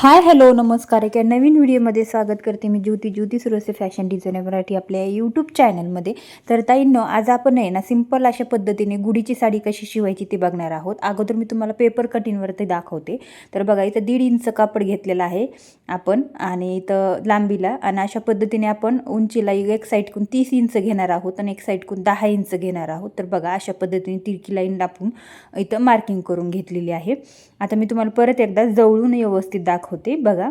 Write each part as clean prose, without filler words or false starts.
Hi hello नमस्कार. एका नवीन व्हिडिओमध्ये स्वागत करते मी ज्योती सुरसे फॅशन डिझायनर मराठी आपल्या यूट्यूब चॅनलमध्ये. तर ताईंनो, आज आपण आहे ना सिंपल अशा पद्धतीने गुढीची साडी कशी शिवायची ते बघणार आहोत. अगोदर मी तुम्हाला पेपर कटिंगवरती दाखवते. तर बघा, इथं 1.5 इंच कापड घेतलेलं आहे आपण, आणि इथं लांबीला आणि अशा पद्धतीने आपण उंचीला एक साईडकडून 30 इंच घेणार आहोत आणि एक साईडकडून 10 इंच घेणार आहोत. तर बघा, अशा पद्धतीने तिरकी लाईन दाबून इथं मार्किंग करून घेतलेली आहे. आता मी तुम्हाला परत एकदा जवळून व्यवस्थित दाखवते बघा,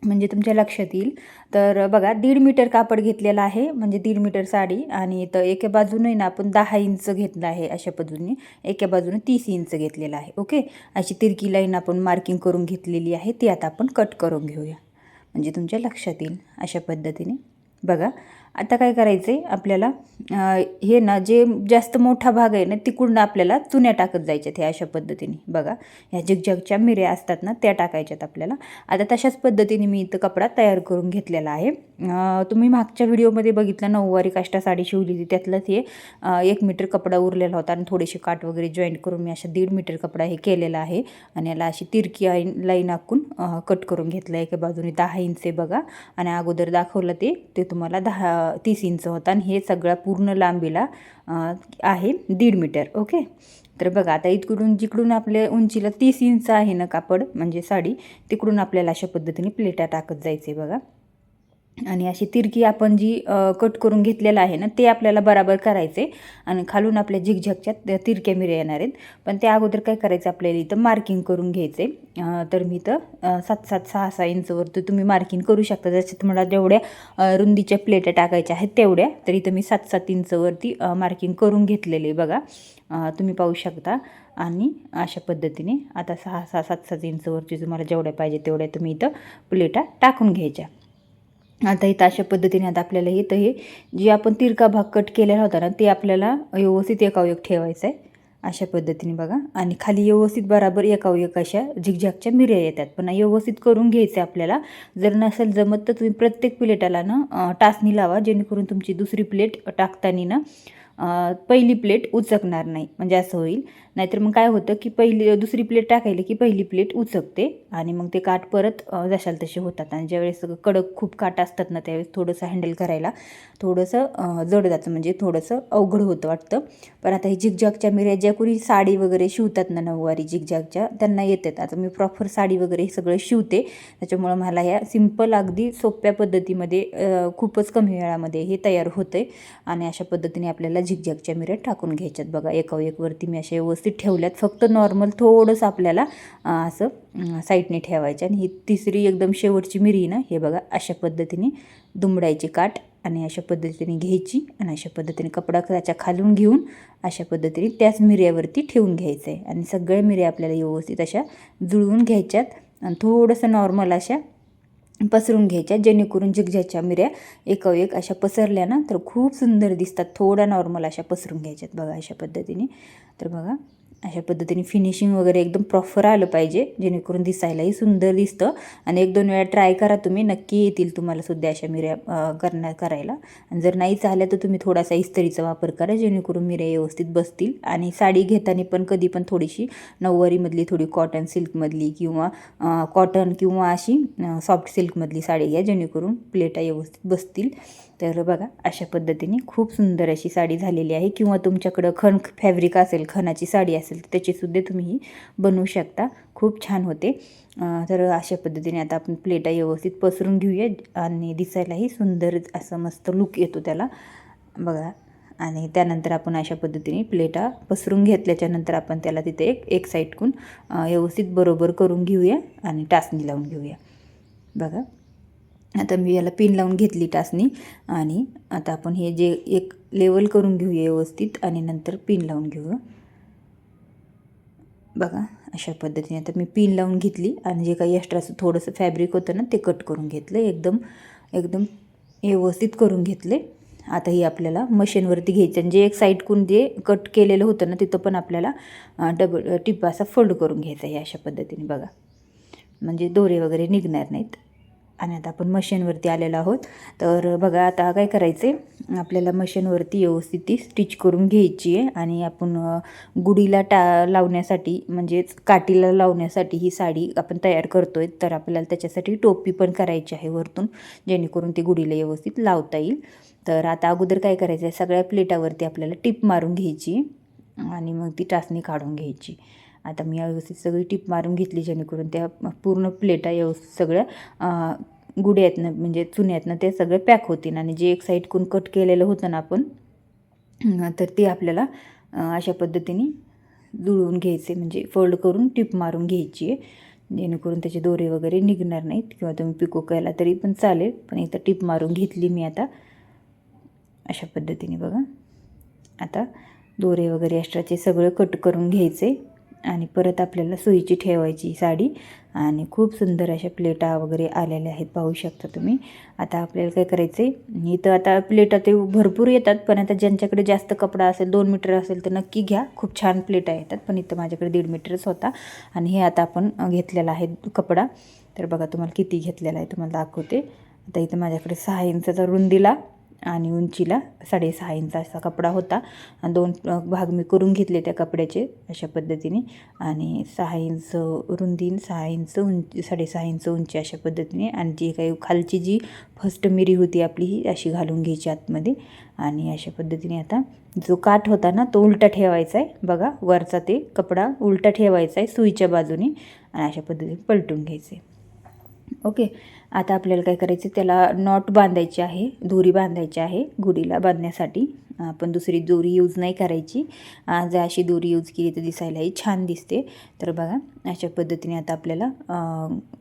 म्हणजे तुमच्या लक्षात येईल. तर बघा, 1.5 मीटर कापड घेतलेलं आहे, म्हणजे 1.5 मीटर साडी. आणि इथं एका बाजूने ना आपण 10 इंच घेतलं आहे, अशा पद्धतीने एका बाजूने 30 इंच घेतलेलं आहे. ओके, अशी तिरकी लाईन आपण मार्किंग करून घेतलेली आहे. ती आता आपण कट करून घेऊया, म्हणजे तुमच्या लक्षात येईल. अशा पद्धतीने बघा, आता काय करायचं आहे आपल्याला, हे ना जे जास्त मोठा भाग आहे ना तिकडून आपल्याला चुन्या टाकत जायच्यात. हे अशा पद्धतीने बघा, ह्या झिगझॅगच्या मिऱ्या असतात ना त्या टाकायच्यात आपल्याला. आता तशाच पद्धतीने मी इथं कपडा तयार करून घेतलेला आहे. तुम्ही मागच्या व्हिडिओमध्ये बघितलं, नऊवारी काष्टा साडी शिवली होती, त्यातलंच हे 1 मीटर कपडा उरलेला होता आणि थोडेसे काठ वगैरे जॉईंट करून मी अशा 1.5 मीटर कपडा हे केलेला आहे. आणि याला अशी तिरकी लाईन आखून कट करून घेतलं. एका बाजूने 10 इंच आहे बघा, आणि अगोदर दाखवलं ते तुम्हाला 30 इंच होता, आणि हे सगळं पूर्ण लांबीला आहे 1.5 मीटर. ओके, तर बघा, आता इकडून जिकडून आपल्या उंचीला 30 इंच आहे ना कापड, म्हणजे साडी, तिकडून आपल्याला अशा पद्धतीने प्लेटा टाकत जायचे बघा. आणि अशी तिरकी आपण जी कट करून घेतलेलं आहे ना ते आपल्याला बराबर करायचे. आणि खालून आपल्या झिगझॅगच्या तिरक्या मिऱ्या येणार आहेत. पण त्या अगोदर काय करायचं, आपल्याला इथं मार्किंग करून घ्यायचे. तर मी इथं 7-7, 6-6 इंचवरती तुम्ही मार्किंग करू शकता. जसे तुम्हाला जेवढ्या रुंदीच्या प्लेटा टाकायच्या आहेत तेवढ्या. तर इथं मी 7-7 इंचवरती मार्किंग करून घेतलेले बघा, तुम्ही पाहू शकता. आणि अशा पद्धतीने आता 6-6, 7-7 इंचवरती तुम्हाला जेवढ्या पाहिजे तेवढ्या तुम्ही इथं प्लेटा टाकून घ्यायच्या. आता इथं अशा पद्धतीने आता आपल्याला इथं हे जे आपण तिरका भाग कट केलेला होता ना ते आपल्याला व्यवस्थित एकावर एक ठेवायचं आहे, अशा पद्धतीने बघा. आणि खाली व्यवस्थित बराबर एकावर एक अशा झिगझॅगच्या मिऱ्या येतात, पण व्यवस्थित करून घ्यायचं आपल्याला. जर नसेल जमत तर तुम्ही प्रत्येक प्लेटाला ना टाचणी लावा, जेणेकरून तुमची दुसरी प्लेट टाकताना ना पहिली प्लेट उचकणार नाही, म्हणजे असं होईल. नाहीतर मग काय होतं की दुसरी प्लेट टाकायला की पहिली प्लेट उचकते, आणि मग ते काठ परत जशाल तसे होतात. आणि ज्यावेळेस कडक खूप काठ असतात ना त्यावेळेस थोडंसं हँडल करायला थोडंसं जड जातं, म्हणजे थोडंसं अवघड होतं वाटतं. पण आता ही झिगझॅगच्या मिऱ्या ज्या कोणी साडी वगैरे शिवतात ना नऊवारी झिगझॅगच्या, त्यांना येतात. आता मी प्रॉपर साडी वगैरे हे सगळं शिवते, त्याच्यामुळं मला ह्या सिंपल अगदी सोप्या पद्धतीमध्ये खूपच कमी वेळामध्ये हे तयार होते. आणि अशा पद्धतीने आपल्याला झिगझॅगच्या मिऱ्या टाकून घ्यायच्यात बघा. एकावर एकवरती मी अशा व्यवस्थित ठेवल्यात. फक्त नॉर्मल थोडंसं आपल्याला असं साईडने ठेवायचं. आणि ही तिसरी एकदम शेवटची मिरी ना, हे बघा अशा पद्धतीने दुमडायची काठ, आणि अशा पद्धतीने घ्यायची, आणि अशा पद्धतीने कपडा त्याच्या खालून घेऊन अशा पद्धतीने त्याच मिऱ्यावरती ठेवून घ्यायचं आहे. आणि सगळ्या मिऱ्या आपल्याला व्यवस्थित अशा जुळवून घ्यायच्यात, आणि थोडंसं नॉर्मल अशा पसरून घ्यायच्या, जेणेकरून झिगझॅगच्या मिऱ्या एकावर एक अशा पसरल्या ना तर खूप सुंदर दिसतात. थोड्या नॉर्मल अशा पसरून घ्यायच्यात बघा, अशा पद्धतीने. तर बघा, अशा पद्धतीने फिनिशिंग वगैरे एकदम प्रॉपर आलं पाहिजे, जेणेकरून दिसायलाही सुंदर दिसतं. आणि 1-2 वेळा ट्राय करा तुम्ही, नक्की येतील तुम्हाला सुद्धा अशा मिऱ्या करायला. आणि जर नाही झाल्या तर तुम्ही थोडासा इस्त्रीचा वापर करा, जेणेकरून मिऱ्या व्यवस्थित बसतील. आणि साडी घेताना पण कधी पण थोडीशी नऊवारीमधली, थोडी कॉटन सिल्कमधली, किंवा कॉटन किंवा अशी सॉफ्ट सिल्कमधली साडी घ्या, जेणेकरून प्लेटा व्यवस्थित बसतील. तर बघा, अशा पद्धतीने खूप सुंदर अशी साडी झालेली आहे. किंवा तुमच्याकडं खण फॅब्रिक असेल, खणाची साडी असेल तर त्याचीसुद्धा तुम्ही ही बनवू शकता, खूप छान होते. तर अशा पद्धतीने आता आपण प्लेटा व्यवस्थित पसरून घेऊया, आणि दिसायलाही सुंदर असं मस्त लुक येतो त्याला बघा. आणि त्यानंतर आपण अशा पद्धतीने प्लेटा पसरून घेतल्याच्यानंतर आपण त्याला तिथे एक साईडकडून व्यवस्थित बरोबर करून घेऊया, आणि टाचणी लावून घेऊया बघा. आता मी याला पिन लावून घेतली टाचणी, आणि आता आपण हे जे एक लेवल करून घेऊया व्यवस्थित, आणि नंतर पिन लावून घेऊ बघा. अशा पद्धतीने आता मी पिन लावून घेतली, आणि जे काही एक्स्ट्राचं थोडंसं फॅब्रिक होतं ना ते कट करून घेतलं, एकदम व्यवस्थित करून घेतले. आता ही आपल्याला मशीनवरती घ्यायचं, आणि जे एक साईडकडून जे कट केलेलं होतं ना तिथं पण आपल्याला डबल टिप असा फोल्ड करून घ्यायचा आहे, अशा पद्धतीने बघा, म्हणजे दोरे वगैरे निघणार नाहीत. आणि आता आपण मशीनवरती आलेलो आहोत. तर बघा आता काय करायचं आहे, आपल्याला मशीनवरती व्यवस्थित ती स्टिच करून घ्यायची आहे. आणि आपण गुढीला लावण्यासाठी म्हणजेच काठीला लावण्यासाठी ही साडी आपण तयार करतो आहे. तर आपल्याला त्याच्यासाठी टोपी पण करायची आहे वरतून, जेणेकरून ती गुढीला व्यवस्थित लावता येईल. तर आता अगोदर काय करायचं आहे, सगळ्या प्लेटावरती आपल्याला टिप मारून घ्यायची आणि मग ती टाचणी काढून घ्यायची. आता मी व्यवस्थित सगळी टिप मारून घेतली, जेणेकरून त्या पूर्ण प्लेटा व्यवस्थित सगळ्या गुढ्यातनं म्हणजे चुन्यातनं ते सगळे पॅक होतील. आणि जे एक साईडकडून कट केलेलं होतं ना आपण, तर ते आपल्याला अशा पद्धतीने जुळवून घ्यायचे, म्हणजे फोल्ड करून टिप मारून घ्यायची आहे, जेणेकरून त्याचे दोरे वगैरे निघणार नाहीत. किंवा तुम्ही पिको केला तरी पण चालेल, पण इथं टिप मारून घेतली मी आता अशा पद्धतीने. बघा आता दोरे वगैरे एक्स्ट्राचे सगळं कट करून घ्यायचे आणि परत आपल्याला सुईची ठेवायची साडी. आणि खूप सुंदर अशा प्लेटा वगैरे आलेल्या आहेत, पाहू शकता तुम्ही. आता आपल्याला काय करायचं आहे, इथं आता प्लेटा ते भरपूर येतात, पण आता ज्यांच्याकडे जास्त कपडा असेल 2 मीटर असेल तर नक्की घ्या, खूप छान प्लेटा येतात. पण इथं माझ्याकडे 1.5 मीटरच होता. आणि हे आता आपण घेतलेला आहे कपडा. तर बघा तुम्हाला किती घेतलेला आहे तुम्हाला दाखवते. आता इथं माझ्याकडे 6 इंचाचा रुंदीला आणि उंचीला 6.5 इंच असा कपडा होता. 2 भाग मी करून घेतले त्या कपड्याचे अशा पद्धतीने. आणि 6 इंच रुंदी, 6 इंच उंची, 6.5 इंच उंची अशा पद्धतीने. आणि जी काही खालची जी फर्स्ट मिरी होती आपली ही अशी घालून घ्यायची आतमध्ये. आणि अशा पद्धतीने आता जो काठ होता ना तो उलटा ठेवायचा आहे. बघा वरचा ते कपडा उलटा ठेवायचा आहे सुईच्या बाजूने आणि अशा पद्धतीने पलटून घ्यायचे. ओके. आता आपल्याला काय करायचं, त्याला नॉट बांधायची आहे, दोरी बांधायची आहे गुढीला बांधण्यासाठी. आपण दुसरी दोरी यूज नाही करायची. जर अशी दोरी यूज केली तर दिसायलाही छान दिसते. तर बघा अशा पद्धतीने आता आपल्याला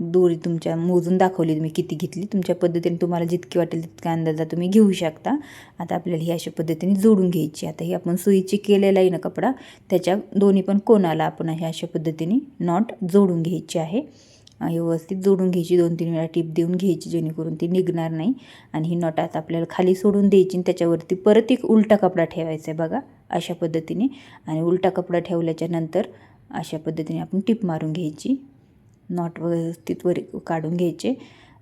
दोरी तुमच्या मोजून दाखवली मी किती घेतली. तुमच्या पद्धतीने तुम्हाला जितकी वाटेल तितका अंदाजा तुम्ही घेऊ शकता. आता आपल्याला ही अशा पद्धतीने जोडून घ्यायची. आता ही आपण सुईची केलेला आहे ना कपडा, त्याच्या दोन्ही पण कोणाला आपण अशा पद्धतीने नॉट जोडून घ्यायची आहे. व्यवस्थित जोडून घ्यायची, 2-3 वेळा टिप देऊन घ्यायची, जेणेकरून ती निघणार नाही. आणि ही नॉट आता आपल्याला खाली सोडून द्यायची आणि त्याच्यावरती परत एक उलटा कपडा ठेवायचा आहे. बघा अशा पद्धतीने. आणि उलटा कपडा ठेवल्याच्या नंतर अशा पद्धतीने आपण टिप मारून घ्यायची, नॉट व्यवस्थित वर काढून घ्यायचे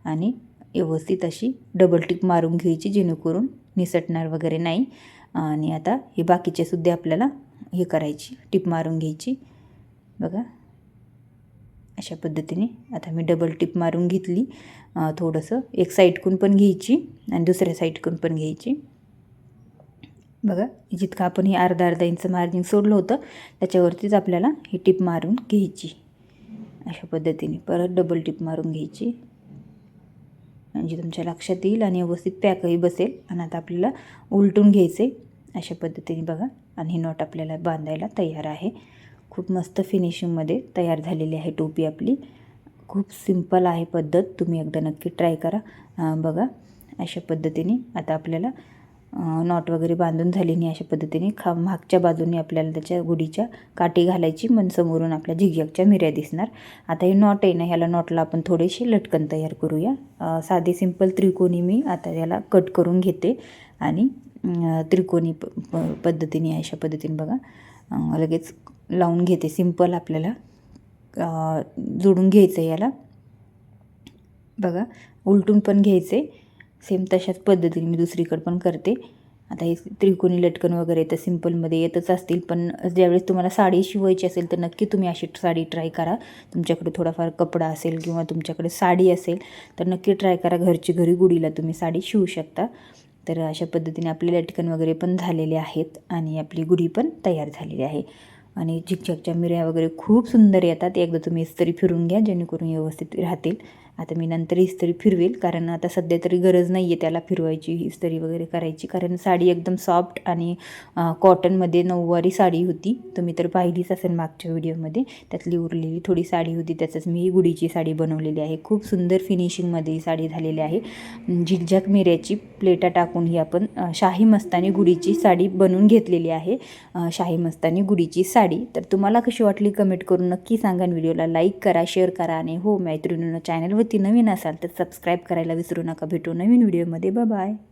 आणि व्यवस्थित अशी डबल टिप मारून घ्यायची, जेणेकरून निसटणार वगैरे नाही. आणि आता हे बाकीचे सुद्धा आपल्याला हे करायची, टिप मारून घ्यायची. बघा अशा पद्धतीने आता मी डबल टिप मारून घेतली. थोडंसं एक साईडकडून पण घ्यायची आणि दुसऱ्या साईडकडून पण घ्यायची. बघा जितकं आपण हे अर्धा इंच मार्जिन सोडलं होतं त्याच्यावरतीच आपल्याला ही टिप मारून घ्यायची. अशा पद्धतीने परत डबल टिप मारून घ्यायची, म्हणजे तुमच्या लक्षात येईल आणि व्यवस्थित पॅकही बसेल. आणि आता आपल्याला उलटून घ्यायचे अशा पद्धतीने. बघा आणि ही नॉट आपल्याला बांधायला तयार आहे. खूप मस्त फिनिशिंगमध्ये तयार झालेली आहे टोपी आपली. खूप सिंपल आहे पद्धत, तुम्ही एकदा नक्की ट्राय करा. बघा अशा पद्धतीने आता आपल्याला नॉट वगैरे बांधून झाली नाही. अशा पद्धतीने मागच्या बाजूने आपल्याला त्याच्या गुढीच्या काठी घालायची, मन समोरून आपल्या झिगझॅगच्या मिऱ्या दिसणार. आता हे नॉट आहे ना, ह्याला नॉटला आपण थोडेसे लटकन तयार करूया. साधी सिंपल त्रिकोणी मी आता याला कट करून घेते आणि त्रिकोणी पद्धतीने अशा पद्धतीने बघा लगेच लावून घेते. सिंपल आपल्याला जोडून घ्यायचं याला. बघा उलटून पण घ्यायचे, सेम तशाच पद्धतीने मी दुसरीकडे पण करते. आता हे त्रिकोणी लटकन वगैरे तर सिंपलमध्ये येतच असतील, पण ज्यावेळेस तुम्हाला साडी शिवायची असेल तर नक्की तुम्ही अशी साडी ट्राय करा. तुमच्याकडे थोडाफार कपडा असेल किंवा तुमच्याकडे साडी असेल तर नक्की ट्राय करा. घरची घरी गुढीला तुम्ही साडी शिवू शकता. तर अशा पद्धतीने आपले लटकन वगैरे पण झालेले आहेत आणि आपली गुढी पण तयार झालेली आहे. आणि झिगझॅगच्या मिऱ्या वगैरे खूप सुंदर येतात. एकदा तुम्ही इस्त्री फिरून घ्या, जेणेकरून व्यवस्थित राहतील. आता मी नंतर इस्त्री फिरवेल, कारण आता सध्या तरी गरज नाही आहे त्याला फिरवायची, इस्त्री वगैरे करायची, कारण साडी एकदम सॉफ्ट आणि कॉटनमध्ये नऊवारी साडी होती. तुम्ही तर पाहिलीच असेल मागच्या व्हिडिओमध्ये, त्यातली उरलेली थोडी साडी होती, त्याचंच मी ही गुढीची साडी बनवलेली आहे. खूप सुंदर फिनिशिंगमध्ये ही साडी झालेली आहे. झिगझॅग मिऱ्याची प्लेटा टाकून ही आपण शाही मस्तानी गुढीची साडी बनवून घेतलेली आहे. शाही मस्तानी गुढीची साडी. तर तुम्हाला कशी वाटली कमेंट करून नक्की सांगा. व्हिडिओला लाईक करा, शेअर करा आणि हो मैत्रिणींनो चॅनलवरती नवीन असाल तर सबस्क्राईब करायला विसरू नका. भेटू नवीन व्हिडिओमध्ये. Bye bye.